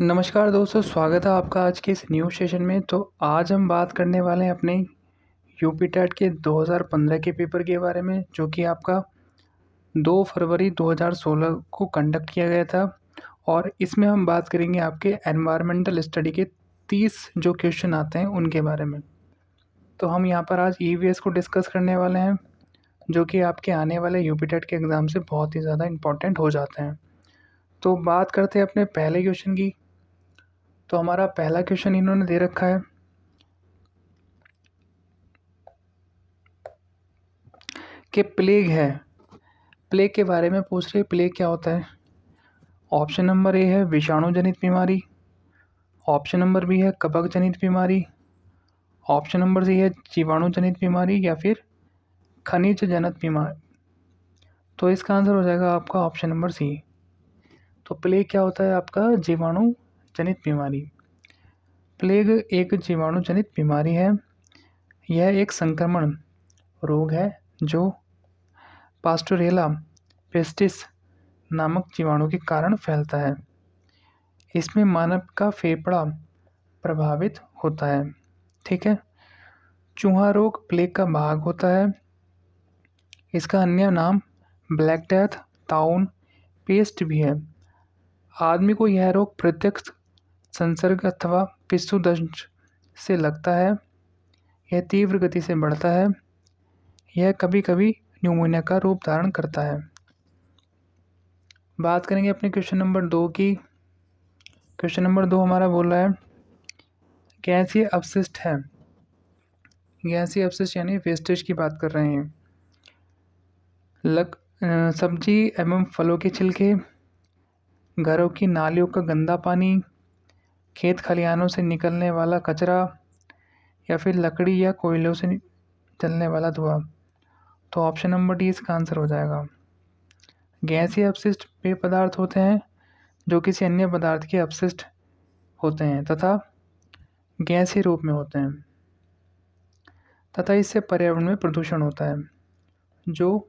नमस्कार दोस्तों, स्वागत है आपका आज के इस न्यू सेशन में। तो आज हम बात करने वाले हैं अपने यूपी टेट के 2015 के पेपर के बारे में, जो कि आपका 2 फरवरी 2016 को कंडक्ट किया गया था। और इसमें हम बात करेंगे आपके एनवायरमेंटल स्टडी के 30 जो क्वेश्चन आते हैं उनके बारे में। तो हम यहाँ पर आज ईवीएस को डिस्कस करने वाले हैं, जो कि आपके आने वाले यूपी टेट के एग्ज़ाम से बहुत ही ज़्यादा इम्पोर्टेंट हो जाते हैं। तो बात करते हैं अपने पहले क्वेश्चन की। तो हमारा पहला क्वेश्चन इन्होंने दे रखा है कि प्लेग है। प्लेग के बारे में पूछ रहे, प्लेग क्या होता है। ऑप्शन नंबर ए है विषाणु जनित बीमारी, ऑप्शन नंबर बी है कवक जनित बीमारी, ऑप्शन नंबर सी है जीवाणु जनित बीमारी, या फिर खनिज जनित बीमारी। तो इसका आंसर हो जाएगा आपका ऑप्शन नंबर सी। तो प्लेग क्या होता है आपका जीवाणु जनित बीमारी। प्लेग एक जीवाणु जनित बीमारी है। यह एक संक्रमण रोग है जो पास्टोरेला पेस्टिस नामक जीवाणु के कारण फैलता है। इसमें मानव का फेफड़ा प्रभावित होता है। ठीक है। चूहा रोग प्लेग का भाग होता है। इसका अन्य नाम ब्लैक डेथ, ताउन, पेस्ट भी है। आदमी को यह रोग प्रत्यक्ष संसर्ग अथवा पिस्सुदंश से लगता है। यह तीव्र गति से बढ़ता है। यह कभी कभी न्यूमोनिया का रूप धारण करता है। बात करेंगे अपने क्वेश्चन नंबर 2 की। क्वेश्चन नंबर 2 हमारा बोल रहा है गैसीय अपशिष्ट है। गैसीय अपशिष्ट यानी वेस्टेज की बात कर रहे हैं। सब्जी एवं फलों के छिलके, घरों की नालियों का गंदा पानी, खेत खलिहानों से निकलने वाला कचरा, या फिर लकड़ी या कोयलों से जलने वाला धुआं। तो ऑप्शन नंबर डी इसका आंसर हो जाएगा। गैसीय अपशिष्ट वे पदार्थ होते हैं जो किसी अन्य पदार्थ के अपशिष्ट होते हैं तथा गैसीय रूप में होते हैं, तथा इससे पर्यावरण में प्रदूषण होता है, जो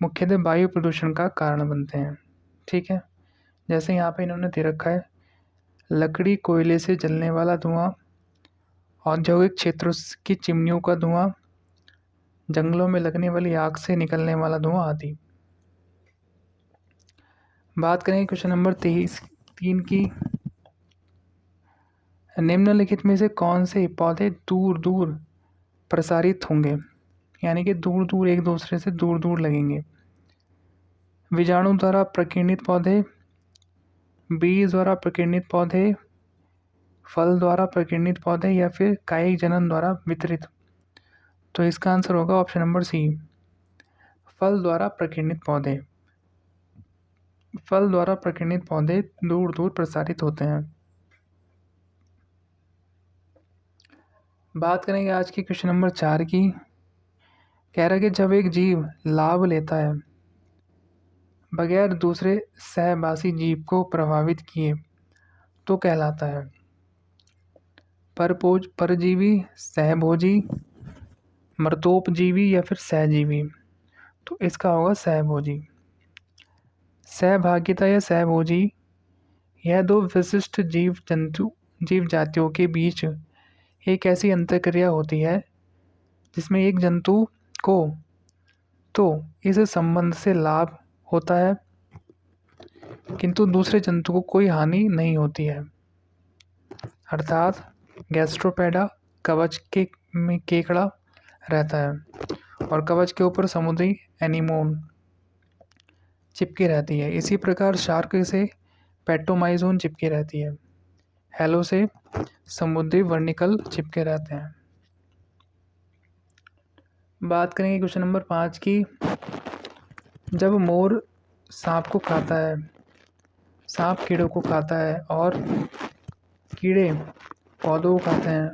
मुख्यतः वायु प्रदूषण का कारण बनते हैं। ठीक है। जैसे यहाँ पे इन्होंने दे रखा है लकड़ी कोयले से जलने वाला धुआं, औद्योगिक क्षेत्रों की चिमनियों का धुआं, जंगलों में लगने वाली आग से निकलने वाला धुआं आदि। बात करेंगे क्वेश्चन नंबर 3 की। निम्नलिखित में से कौन से पौधे दूर दूर प्रसारित होंगे, यानी कि दूर दूर एक दूसरे से दूर दूर लगेंगे। बीजाणु द्वारा प्रकीर्णित पौधे, बीज द्वारा प्रकीर्णित पौधे, फल द्वारा प्रकीर्णित पौधे, या फिर कायिक जनन द्वारा वितरित। तो इसका आंसर होगा ऑप्शन नंबर सी, फल द्वारा प्रकीर्णित पौधे। फल द्वारा प्रकीर्णित पौधे दूर दूर प्रसारित होते हैं। बात करेंगे आज की क्वेश्चन नंबर 4 की। कह रहा है कि जब एक जीव लाभ लेता है बगैर दूसरे सहवासी जीव को प्रभावित किए तो कहलाता है परजीवी, सहभोजी, मृतोपजीवी, या फिर सहजीवी। तो इसका होगा सहभोजी। सहभागिता या सहभोजी यह दो विशिष्ट जीव जातियों के बीच एक ऐसी अंतःक्रिया होती है जिसमें एक जंतु को तो इस संबंध से लाभ होता है किंतु दूसरे जंतु को कोई हानि नहीं होती है। अर्थात गैस्ट्रोपेडा कवच के में केकड़ा रहता है और कवच के ऊपर समुद्री एनीमोन चिपकी रहती है। इसी प्रकार शार्क से पेट्रोमाइजोन चिपकी रहती है। हेलो से समुद्री वर्निकल चिपके रहते हैं। बात करेंगे क्वेश्चन नंबर 5 की। जब मोर सांप को खाता है, सांप कीड़ों को खाता है और कीड़े पौधों को खाते हैं,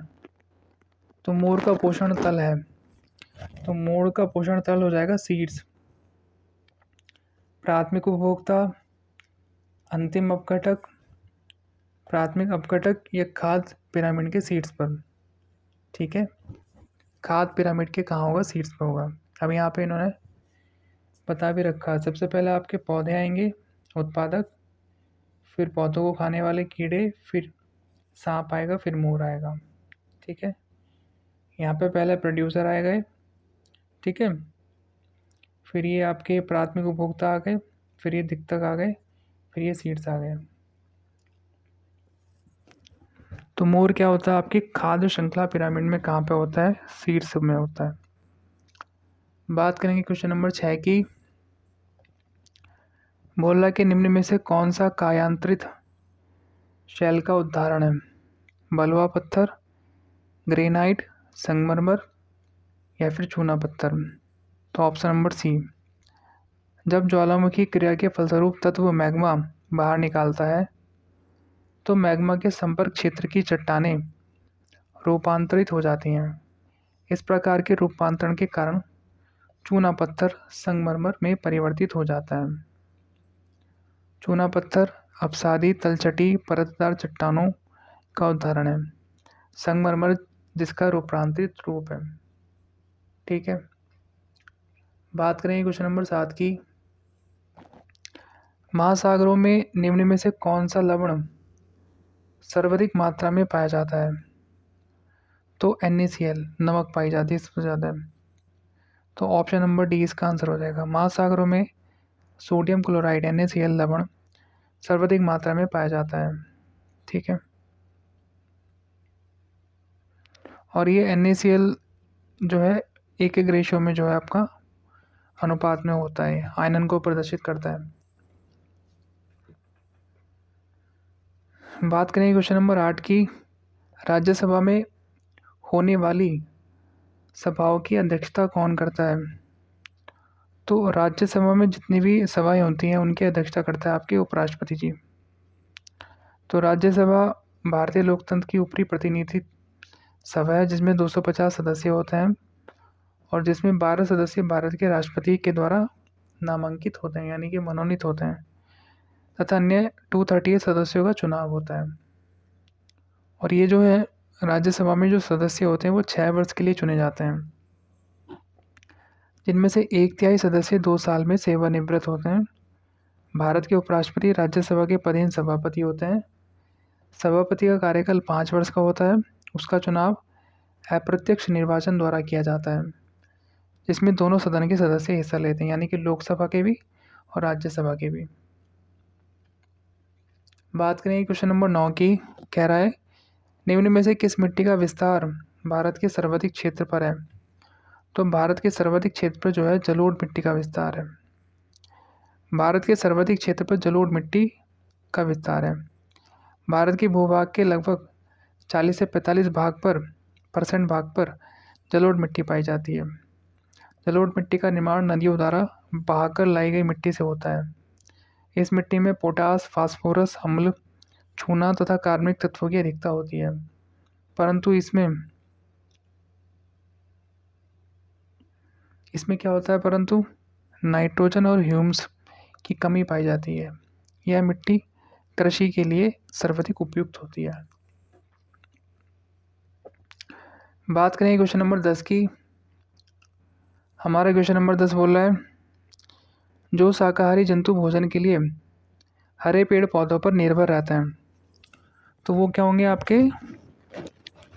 तो मोर का पोषण तल है। तो मोर का पोषण तल हो जाएगा सीड्स। प्राथमिक उपभोक्ता, अंतिम अपघटक, प्राथमिक अपघटक या खाद्य पिरामिड के सीड्स पर। ठीक है। खाद्य पिरामिड के कहाँ होगा, सीड्स पर होगा। अब यहाँ पे इन्होंने बता भी रखा है। सबसे पहले आपके पौधे आएंगे, उत्पादक, फिर पौधों को खाने वाले कीड़े, फिर सांप आएगा, फिर मोर आएगा। ठीक है, यहाँ पे पहले प्रोड्यूसर आए गए। ठीक है, फिर ये आपके प्राथमिक उपभोक्ता आ गए, फिर ये दिक्कत आ गए, फिर ये सीड्स आ गए। तो मोर क्या होता है आपकी खाद्य श्रृंखला पिरामिड में, कहाँ पे होता है? सीड्स में होता है। बात करेंगे क्वेश्चन नंबर 6 की। बोल रहा कि निम्न में से कौन सा कायांतरित शैल का उदाहरण है? बलुआ पत्थर, ग्रेनाइट, संगमरमर या फिर चूना पत्थर। तो ऑप्शन नंबर सी। जब ज्वालामुखी क्रिया के फलस्वरूप तत्व मैग्मा बाहर निकालता है तो मैग्मा के संपर्क क्षेत्र की चट्टानें रूपांतरित हो जाती हैं। इस प्रकार के रूपांतरण के कारण चूना पत्थर संगमरमर में परिवर्तित हो जाता है। चूना पत्थर अपसादी तलछटी परतदार चट्टानों का उदाहरण है। संगमरमर जिसका रूपांतरित रूप है। ठीक है, बात करेंगे क्वेश्चन नंबर 7 की। महासागरों में निम्न में से कौन सा लवण सर्वाधिक मात्रा में पाया जाता है? तो NaCl, नमक पाई जाती है सबसे ज़्यादा। तो ऑप्शन नंबर डी इसका आंसर हो जाएगा। महासागरों में सोडियम क्लोराइड NaCl लवण सर्वाधिक मात्रा में पाया जाता है। ठीक है, और ये NaCl जो है एक रेशियो में जो है आपका अनुपात में होता है, आयनन को प्रदर्शित करता है। बात करेंगे क्वेश्चन नंबर 8 की। राज्यसभा में होने वाली सभाओं की अध्यक्षता कौन करता है? तो राज्यसभा में जितनी भी सभाएं होती हैं उनकी अध्यक्षता करता है आपके उपराष्ट्रपति जी। तो राज्यसभा भारतीय लोकतंत्र की ऊपरी प्रतिनिधि सभा है जिसमें 250 सदस्य होते हैं और जिसमें 12 सदस्य भारत के राष्ट्रपति के द्वारा नामांकित होते हैं, यानी कि मनोनीत होते हैं, तथा अन्य 238 सदस्यों का चुनाव होता है। और ये जो है राज्यसभा में जो सदस्य होते हैं वो 6 वर्ष के लिए चुने जाते हैं, जिनमें से 1/3 सदस्य 2 साल में सेवानिवृत्त होते हैं। भारत के उपराष्ट्रपति राज्यसभा के पदेन सभापति होते हैं। सभापति का कार्यकाल 5 वर्ष का होता है। उसका चुनाव अप्रत्यक्ष निर्वाचन द्वारा किया जाता है, जिसमें दोनों सदन के सदस्य हिस्सा लेते हैं, यानी कि लोकसभा के भी और राज्यसभा के भी। बात करेंगे क्वेश्चन नंबर 9 की। कह रहा है निम्न में से किस मिट्टी का विस्तार भारत के सर्वाधिक क्षेत्र पर है? तो भारत के सर्वाधिक क्षेत्र पर जो है जलोढ़ मिट्टी का विस्तार है। भारत के सर्वाधिक क्षेत्र पर जलोढ़ मिट्टी का विस्तार है। भारत के भूभाग के लगभग 40 से 45 परसेंट भाग पर जलोढ़ मिट्टी पाई जाती है। जलोढ़ मिट्टी का निर्माण नदियों द्वारा बहाकर लाई गई मिट्टी से होता है। इस मिट्टी में पोटास, फास्फोरस, अम्ल, चूना तथा कार्बनिक तत्वों की अधिकता होती है, परंतु इसमें क्या होता है, परंतु नाइट्रोजन और ह्यूमस की कमी पाई जाती है। यह मिट्टी कृषि के लिए सर्वाधिक उपयुक्त होती है। बात करें क्वेश्चन नंबर 10 की। हमारा क्वेश्चन नंबर 10 बोल रहा है जो शाकाहारी जंतु भोजन के लिए हरे पेड़ पौधों पर निर्भर रहते हैं, तो वो क्या होंगे आपके?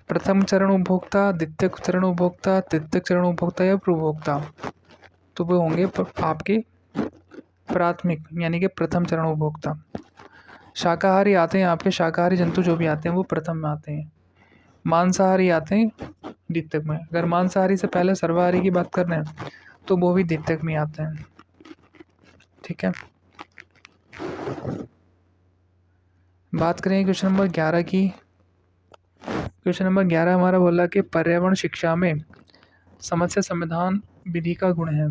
प्रथम चरण उपभोक्ता, द्वितीय चरण उपभोक्ता, तृतीय चरण उपभोक्ता या उपभोक्ता। तो वो होंगे आपके प्राथमिक, यानी कि प्रथम चरण उपभोक्ता। शाकाहारी आते हैं आपके, शाकाहारी जंतु जो भी आते हैं वो प्रथम में आते हैं। मांसाहारी आते हैं द्वितीयक में। अगर मांसाहारी से पहले सर्वाहारी की बात कर रहे हैं तो वो भी द्वितीयक में आते हैं। ठीक है, बात करें क्वेश्चन नंबर 11 की। क्वेश्चन नंबर 11 हमारा बोला कि पर्यावरण शिक्षा में समस्या समाधान विधि का गुण है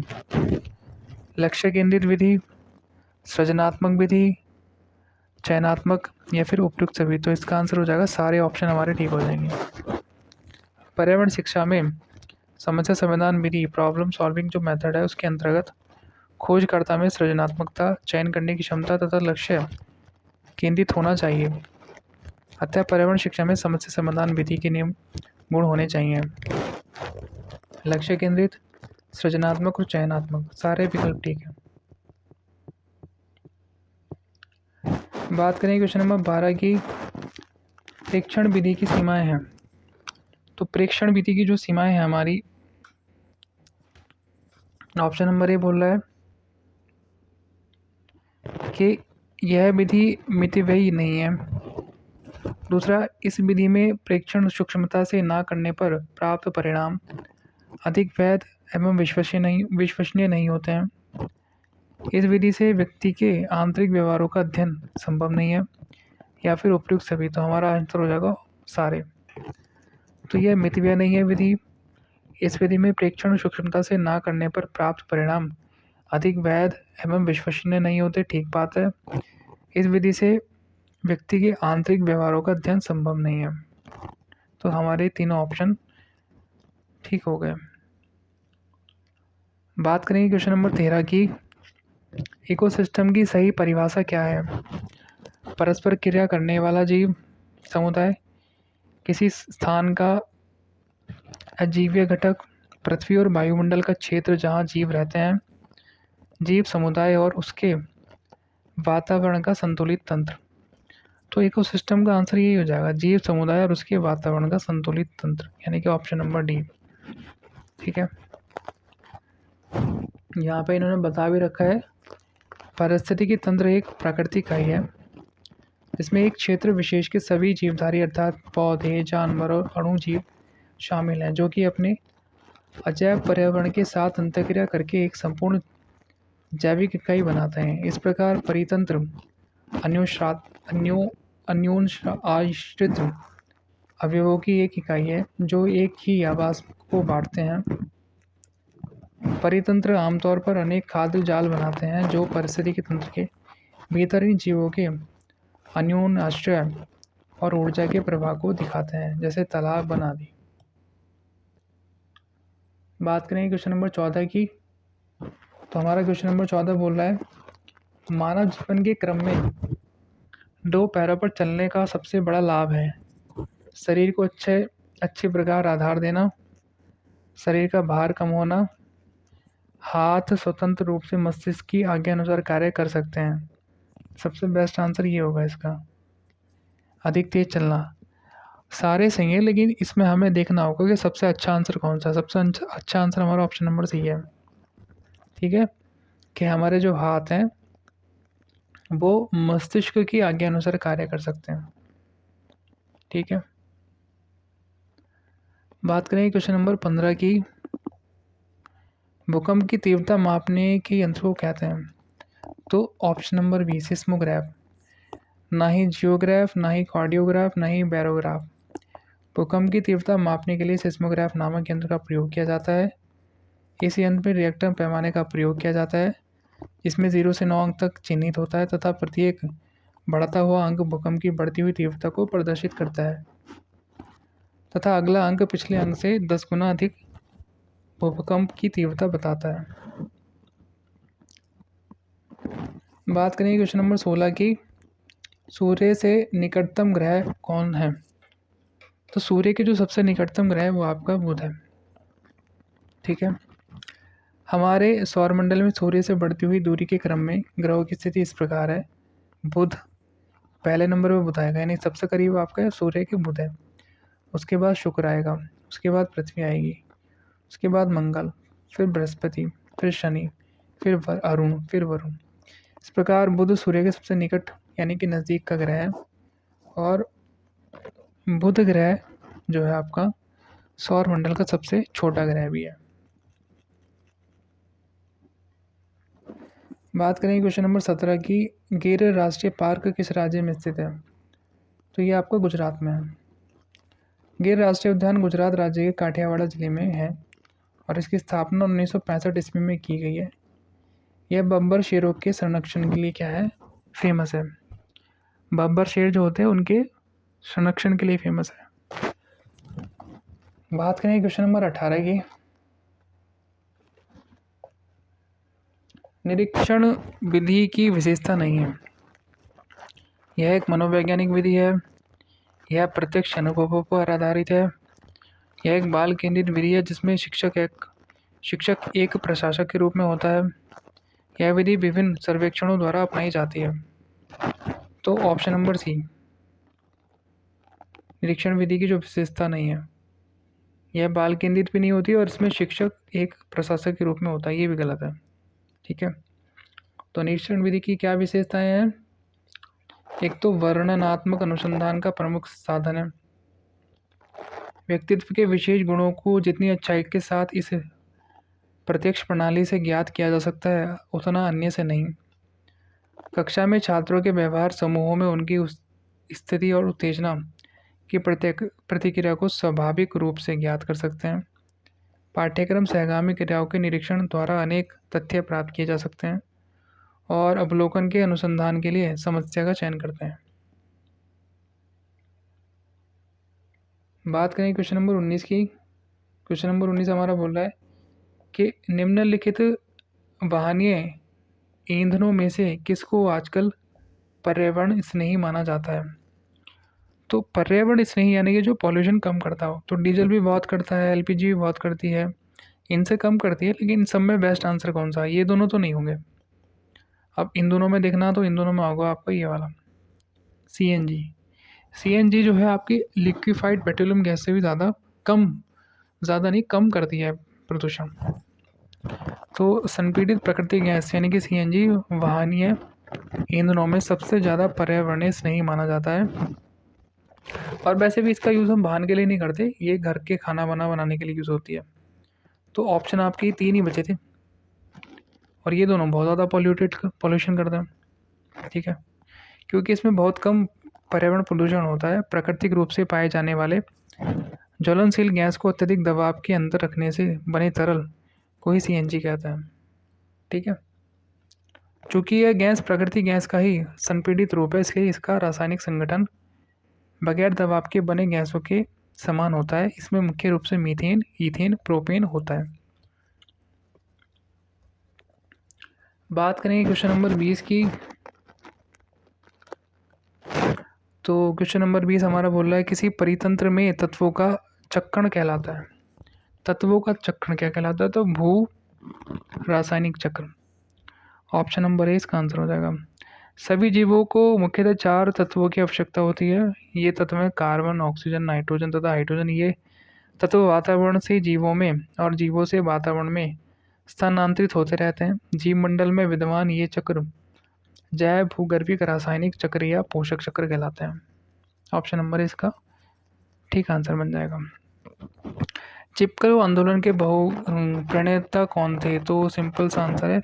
लक्ष्य केंद्रित विधि, सृजनात्मक विधि, चयनात्मक या फिर उपयुक्त सभी। तो इसका आंसर हो जाएगा, सारे ऑप्शन हमारे ठीक हो जाएंगे। पर्यावरण शिक्षा में समस्या समाधान विधि, प्रॉब्लम सॉल्विंग जो मेथड है उसके अंतर्गत खोजकर्ता में सृजनात्मकता, चयन करने की क्षमता तथा लक्ष्य केंद्रित होना चाहिए। अतः पर्यावरण शिक्षा में समस्या समाधान विधि के नियम गुण होने चाहिए लक्ष्य केंद्रित, सृजनात्मक और चयनात्मक, सारे विकल्प ठीक है। बात करें क्वेश्चन नंबर 12 की, प्रेक्षण विधि की सीमाएं हैं। तो प्रेक्षण विधि की जो सीमाएं हैं हमारी, ऑप्शन नंबर ए बोल रहा है कि यह विधि मितव्ययी नहीं है। दूसरा, इस विधि में प्रेक्षण सूक्ष्मता से ना करने पर प्राप्त परिणाम अधिक वैध एवं विश्वसनीय नहीं होते हैं। इस विधि से व्यक्ति के आंतरिक व्यवहारों का अध्ययन संभव नहीं है। या फिर उपयुक्त सभी, तो हमारा आंसर हो जाएगा सारे। तो यह मितव्यय नहीं है विधि। इस विधि में प्रेक्षण सूक्ष्मता से ना करने पर प्राप्त परिणाम अधिक वैध एवं विश्वसनीय नहीं होते, ठीक बात है। इस विधि से व्यक्ति के आंतरिक व्यवहारों का अध्ययन संभव नहीं है। तो हमारे तीनों ऑप्शन ठीक हो गए। बात करेंगे क्वेश्चन नंबर 13 की, इकोसिस्टम की सही परिभाषा क्या है। परस्पर क्रिया करने वाला जीव समुदाय, किसी स्थान का अजीवीय घटक, पृथ्वी और वायुमंडल का क्षेत्र जहाँ जीव रहते हैं, जीव समुदाय और उसके वातावरण का संतुलित तंत्र। तो इकोसिस्टम का आंसर यही हो जाएगा, जीव समुदाय और उसके वातावरण का संतुलित तंत्र, यानी कि ऑप्शन नंबर डी। ठीक है, यहाँ पे इन्होंने बता भी रखा है, पारिस्थितिकी तंत्र एक प्राकृतिक इकाई है जिसमें एक क्षेत्र विशेष के सभी जीवधारी अर्थात पौधे, जानवर और अणुजीव शामिल हैं, जो कि अपने अजैव पर्यावरण के साथ अंतःक्रिया करके एक संपूर्ण जैविक इकाई बनाते हैं। इस प्रकार परितंत्र अन्योन्याश्रित अवयवों की एक इकाई है जो एक ही आवास को बांटते हैं। परितंत्र आमतौर पर अनेक खाद्य जाल बनाते हैं जो पारिस्थितिकी तंत्र के भीतर ही जीवों के अन्योन्याश्रय और ऊर्जा के प्रवाह को दिखाते हैं, जैसे तालाब बना दी। बात करें क्वेश्चन नंबर 14 की, तो हमारा क्वेश्चन नंबर 14 बोल रहा है, मानव जीवन के क्रम में दो पैरों पर चलने का सबसे बड़ा लाभ है शरीर को अच्छे प्रकार आधार देना, शरीर का भार कम होना, हाथ स्वतंत्र रूप से मस्तिष्क की आज्ञा अनुसार कार्य कर सकते हैं। सबसे बेस्ट आंसर ये होगा इसका, अधिक तेज चलना। सारे सही है, लेकिन इसमें हमें देखना होगा कि सबसे अच्छा आंसर कौन सा। सबसे अच्छा आंसर हमारा ऑप्शन नंबर सी है। ठीक है, कि हमारे जो हाथ हैं वो मस्तिष्क की आज्ञा अनुसार कार्य कर सकते हैं। ठीक है, बात करें क्वेश्चन नंबर 15 की, भूकंप की तीव्रता मापने के यंत्र को कहते हैं। तो ऑप्शन नंबर बी, सिस्मोग्राफ। ना ही जियोग्राफ, ना ही कार्डियोग्राफ, ना ही बैरोग्राफ। भूकंप की तीव्रता मापने के लिए सिस्मोग्राफ नामक यंत्र का प्रयोग किया जाता है। इस यंत्र में रिएक्टर पैमाने का प्रयोग किया जाता है, इसमें 0 से 9 अंक तक चिन्हित होता है तथा प्रत्येक बढ़ता हुआ अंक भूकंप की बढ़ती हुई तीव्रता को प्रदर्शित करता है तथा अगला अंक पिछले अंक से 10 गुना अधिक भूकंप की तीव्रता बताता है। बात करेंगे क्वेश्चन नंबर 16 की, सूर्य से निकटतम ग्रह कौन है। तो सूर्य के जो सबसे निकटतम ग्रह है वो आपका बुध है। ठीक है, हमारे सौरमंडल में सूर्य से बढ़ती हुई दूरी के क्रम में ग्रहों की स्थिति इस प्रकार है, बुध पहले नंबर पर बुध आएगा, यानी सबसे करीब आपका सूर्य के बुध है। उसके बाद शुक्र आएगा, उसके बाद पृथ्वी आएगी, उसके बाद मंगल, फिर बृहस्पति, फिर शनि, फिर अरुण, फिर वरुण। इस प्रकार बुध सूर्य के सबसे निकट यानी कि नज़दीक का ग्रह है और बुध ग्रह जो है आपका सौरमंडल का सबसे छोटा ग्रह भी है। बात करें क्वेश्चन नंबर 17 की, गिर राष्ट्रीय पार्क किस राज्य में स्थित है। तो ये आपका गुजरात में है। गिर राष्ट्रीय उद्यान गुजरात राज्य के काठियावाड़ जिले में है और इसकी स्थापना 1965 ईस्वी में की गई है। यह बब्बर शेरों के संरक्षण के लिए क्या है, फेमस है। बब्बर शेर जो होते हैं उनके संरक्षण के लिए फेमस है। बात करें क्वेश्चन नंबर 18 की, निरीक्षण विधि की विशेषता नहीं है। यह एक मनोवैज्ञानिक विधि है, यह प्रत्यक्ष अनुभवों पर आधारित है, यह एक बाल केंद्रित विधि है जिसमें शिक्षक एक प्रशासक के रूप में होता है। यह विधि विभिन्न सर्वेक्षणों द्वारा अपनाई जाती है। तो ऑप्शन नंबर सी, निरीक्षण विधि की जो विशेषता नहीं है, यह बाल केंद्रित भी नहीं होती और इसमें शिक्षक एक प्रशासक के रूप में होता है, ये भी गलत है। ठीक है, तो निरीक्षण विधि की क्या विशेषताएं हैं? एक तो वर्णनात्मक अनुसंधान का प्रमुख साधन है, व्यक्तित्व के विशेष गुणों को जितनी अच्छाई के साथ इस प्रत्यक्ष प्रणाली से ज्ञात किया जा सकता है उतना अन्य से नहीं। कक्षा में छात्रों के व्यवहार समूहों में उनकी उस स्थिति और उत्तेजना की प्रतिक्रिया को स्वाभाविक रूप से ज्ञात कर सकते हैं। पाठ्यक्रम सहगामी क्रियाओं के निरीक्षण द्वारा अनेक तथ्य प्राप्त किए जा सकते हैं और अवलोकन के अनुसंधान के लिए समस्या का चयन करते हैं। बात करें क्वेश्चन नंबर 19 की। क्वेश्चन नंबर 19 हमारा बोल रहा है कि निम्नलिखित वाहनीय ईंधनों में से किसको आजकल पर्यावरण स्नेही माना जाता है? तो पर्यावरण स्नेही यानी कि जो पॉल्यूशन कम करता हो, तो डीजल भी बहुत करता है, एलपीजी भी बहुत करती है, इनसे कम करती है, लेकिन इन सब में बेस्ट आंसर कौन सा है? ये दोनों तो नहीं होंगे। अब इन दोनों में देखना, तो इन दोनों में होगा आपका ये वाला सीएनजी। सीएनजी जो है आपकी लिक्विफाइड पेट्रोलियम गैस से भी ज़्यादा नहीं, कम करती है प्रदूषण। तो संपीड़ित प्राकृतिक गैस यानी कि सीएनजी वाहनीय ईंधनों में सबसे ज़्यादा पर्यावरणीय स्नेही माना जाता है। और वैसे भी इसका यूज़ हम वाहन के लिए नहीं करते, ये घर के खाना बनाने के लिए यूज़ होती है। तो ऑप्शन आपके 3 ही बचे थे और ये दोनों बहुत ज़्यादा पॉल्यूशन करते हैं। ठीक है, क्योंकि इसमें बहुत कम पर्यावरण प्रदूषण होता है। प्राकृतिक रूप से पाए जाने वाले ज्वलनशील गैस को अत्यधिक दबाव के अंदर रखने से बने तरल को ही सीएनजी कहते हैं। ठीक है, चूँकि यह गैस प्राकृतिक गैस का ही संपीड़ित रूप है, इसलिए इसका रासायनिक संगठन बगैर दबाव के बने गैसों के समान होता है। इसमें मुख्य रूप से मीथेन, ईथेन, प्रोपेन होता है। बात करेंगे क्वेश्चन नंबर 20 की। तो क्वेश्चन नंबर 20 हमारा बोल रहा है किसी परितंत्र में तत्वों का चक्रण कहलाता है। तत्वों का चक्रण क्या कहलाता है? तो भू रासायनिक चक्र। ऑप्शन नंबर ए इसका आंसर हो जाएगा। सभी जीवों को मुख्यतः 4 तत्वों की आवश्यकता होती है। ये तत्व हैं कार्बन, ऑक्सीजन, नाइट्रोजन तथा हाइड्रोजन। ये तत्व वातावरण से जीवों में और जीवों से वातावरण में स्थानांतरित होते रहते हैं। जीवमंडल में विद्यमान ये चक्र जैव भूगर्भिक रासायनिक चक्र या पोषक चक्र कहलाते हैं। ऑप्शन नंबर इसका ठीक आंसर बन जाएगा। चिपको आंदोलन के प्रणेता कौन थे? तो सिंपल सा आंसर है,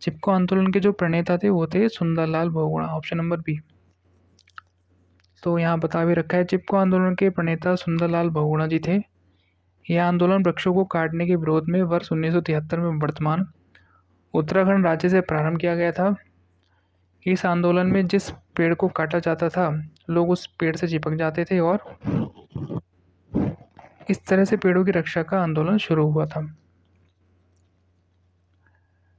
चिपको आंदोलन के जो प्रणेता थे वो थे Sundarlal Bahuguna. Option number B. तो यहाँ बता भी रखा है, चिपको आंदोलन के प्रणेता सुंदरलाल बहुगुणा जी थे। यह आंदोलन वृक्षों को काटने के विरोध में वर्ष 1973 में वर्तमान उत्तराखंड राज्य से प्रारंभ किया गया था। इस आंदोलन में जिस पेड़ को काटा जाता था, लोग उस पेड़ से चिपक जाते थे और इस तरह से पेड़ों की रक्षा का आंदोलन शुरू हुआ था।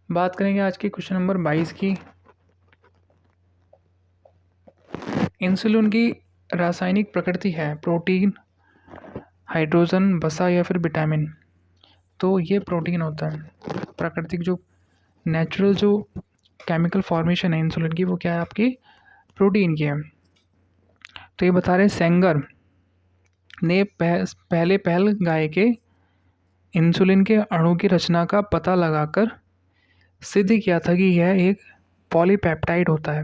बात करेंगे आज की क्वेश्चन नंबर 22 की। इंसुलिन की रासायनिक प्रकृति है प्रोटीन, हाइड्रोजन, वसा या फिर विटामिन। तो ये प्रोटीन होता है। प्राकृतिक जो नेचुरल जो केमिकल फॉर्मेशन है इंसुलिन की, वो क्या है आपकी प्रोटीन की है। तो ये बता रहे सेंगर ने पहल गाय के इंसुलिन के अणु की रचना का पता लगाकर सिद्ध किया था कि यह एक पॉलीपेप्टाइड होता है।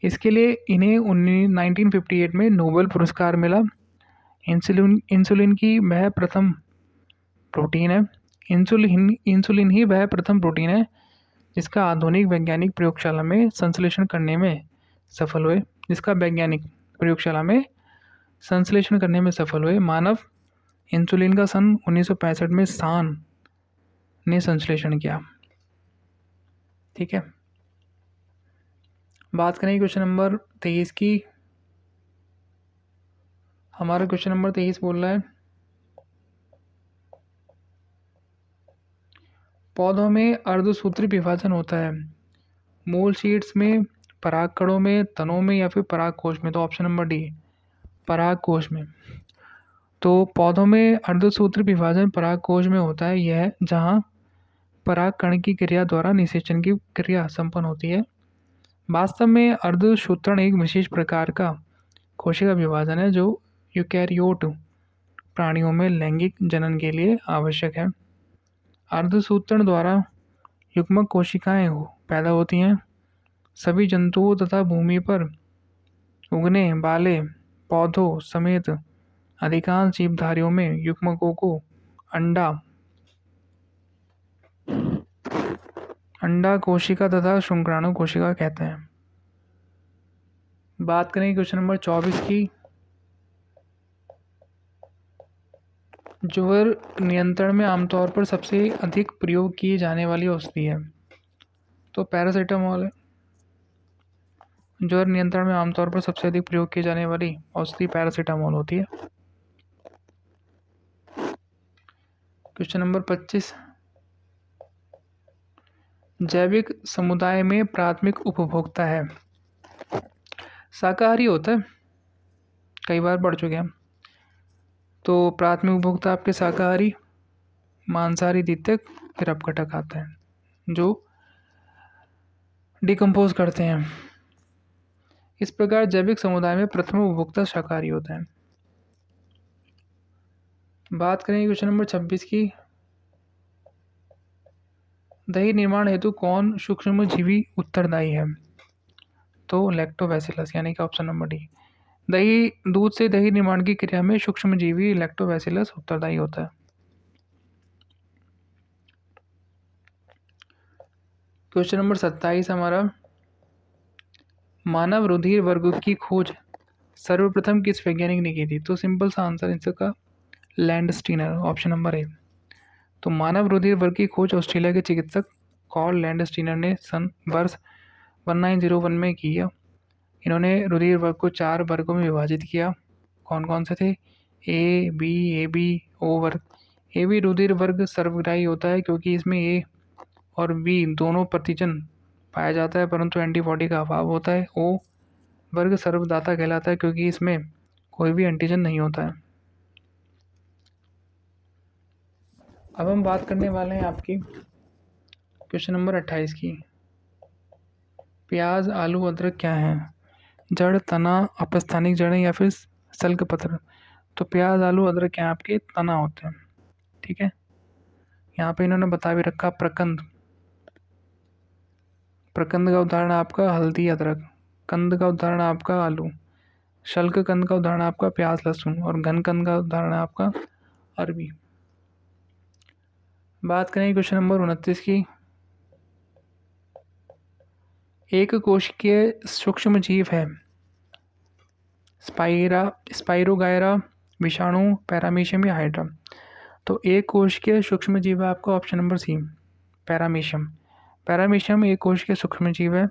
इसके लिए इन्हें 1958 में नोबेल पुरस्कार मिला। इंसुलिन की वह प्रथम प्रोटीन है। इंसुलिन ही वह प्रथम प्रोटीन है जिसका आधुनिक वैज्ञानिक प्रयोगशाला में संश्लेषण करने में सफल हुए। मानव इंसुलिन का सन 1965 में सान ने संश्लेषण किया। ठीक है, बात करें क्वेश्चन नंबर 23 की। हमारा क्वेश्चन नंबर 23 बोल रहा है पौधों में अर्धसूत्री विभाजन होता है मूल शीट्स में, परागकणों में, तनों में या फिर परागकोश में। तो ऑप्शन नंबर डी परागकोश में। तो पौधों में अर्धसूत्री विभाजन परागकोश में होता है। यह जहाँ परागकण की क्रिया द्वारा निषेचन की क्रिया संपन्न होती है। वास्तव में अर्धसूत्रण एक विशेष प्रकार का कोशिका विभाजन है जो यूकैरियोट प्राणियों में लैंगिक जनन के लिए आवश्यक है। अर्धसूत्रण द्वारा युग्मक कोशिकाएं पैदा होती हैं। सभी जंतुओं तथा भूमि पर उगने वाले पौधों समेत अधिकांश जीवधारियों में युग्मकों को अंडा कोशिका तथा शुक्राणु कोशिका कहते हैं। बात करें क्वेश्चन नंबर 24 की। ज्वर नियंत्रण में आमतौर पर सबसे अधिक प्रयोग की जाने वाली औषधि है, तो पैरासीटामोल है। ज्वर नियंत्रण में आमतौर पर सबसे अधिक प्रयोग की जाने वाली औषधि पैरासीटामोल होती है। Question number 25। जैविक समुदाय में प्राथमिक उपभोक्ता है, शाकाहारी होता है, कई बार पढ़ चुके हैं। तो प्राथमिक उपभोक्ता आपके शाकाहारी, मांसाहारी द्वितीयक, फिर अपघटक आते हैं जो डिकम्पोज करते हैं। इस प्रकार जैविक समुदाय में प्रथम उपभोक्ता शाकाहारी होता है। बात करें क्वेश्चन नंबर 26 की। दही निर्माण हेतु कौन सूक्ष्मजीवी उत्तरदायी है, तो लैक्टोबैसिलस, यानी कि ऑप्शन नंबर डी। दूध से दही निर्माण की क्रिया में सूक्ष्मजीवी लैक्टोबैसिलस उत्तरदायी होता है। क्वेश्चन नंबर 27 हमारा, मानव रुधिर वर्ग की खोज सर्वप्रथम किस वैज्ञानिक ने की थी, तो सिंपल सा आंसर इसका लैंडस्टीनर, ऑप्शन नंबर ए। तो मानव रुधिर वर्ग की खोज ऑस्ट्रेलिया के चिकित्सक कॉल लैंडस्टीनर ने वर्ष 1901 में किया। इन्होंने रुधिर वर्ग को 4 वर्गों में विभाजित किया। कौन कौन से थे? ए बी ओ वर्ग। ए बी रुधिर वर्ग सर्वग्राही होता है क्योंकि इसमें ए और बी दोनों प्रतिजन पाया जाता है परंतु एंटीबॉडी का अभाव होता है। ओ वर्ग सर्वदाता कहलाता है क्योंकि इसमें कोई भी एंटीजन नहीं होता है। अब हम बात करने वाले हैं आपकी क्वेश्चन नंबर 28 की। प्याज, आलू, अदरक क्या है? जड़, तना, अपस्थानिक जड़ें या फिर सल्क पत्र। तो प्याज, आलू, अदरक क्या आपके तना होते हैं। ठीक है, यहाँ पे इन्होंने बता भी रखा प्रकंद। प्रकंद का उदाहरण आपका हल्दी, अदरक। कंद का उदाहरण आपका आलू। शल्क कंद का उदाहरण आपका प्याज, लहसुन। और घन कंद का उदाहरण आपका अरबी। बात करें क्वेश्चन नंबर 29 की। एक कोशिकीय सूक्ष्म जीव है स्पाइरोगायरा, विषाणु, पैरामीशियम या हाइड्रा। तो एक कोशिकीय सूक्ष्म जीव है आपका option number C, paramecium. Paramecium एक कोशिकीय सूक्ष्म जीव है।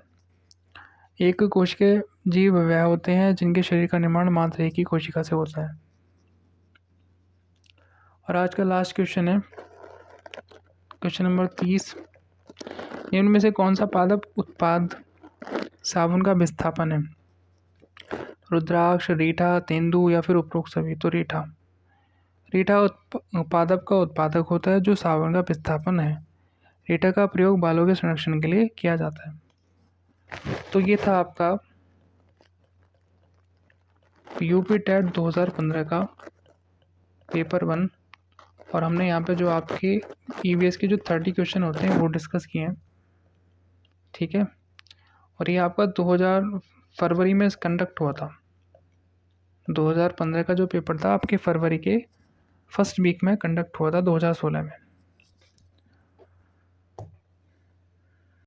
एक कोशिकीय जीव वह होते हैं जिनके शरीर का निर्माण मात्र एक ही कोशिका से होता है। और आज का लास्ट क्वेश्चन है क्वेश्चन नंबर 30। निम्न में से कौन सा पादप उत्पाद साबुन का विस्थापन है? रुद्राक्ष, रीठा, तेंदू या फिर उपरोक्त सभी। तो रीठा पादप का उत्पादक होता है जो साबुन का विस्थापन है। रीठा का प्रयोग बालों के संरक्षण के लिए किया जाता है। तो ये था आपका यूपी टेट 2015 का पेपर 1 और हमने यहाँ पे जो आपके ईवीएस के जो 30 क्वेश्चन होते हैं वो डिस्कस किए हैं। ठीक है, और ये आपका 2000 फरवरी में कंडक्ट हुआ था। 2015 का जो पेपर था आपके फरवरी के फर्स्ट वीक में कंडक्ट हुआ था 2016 में।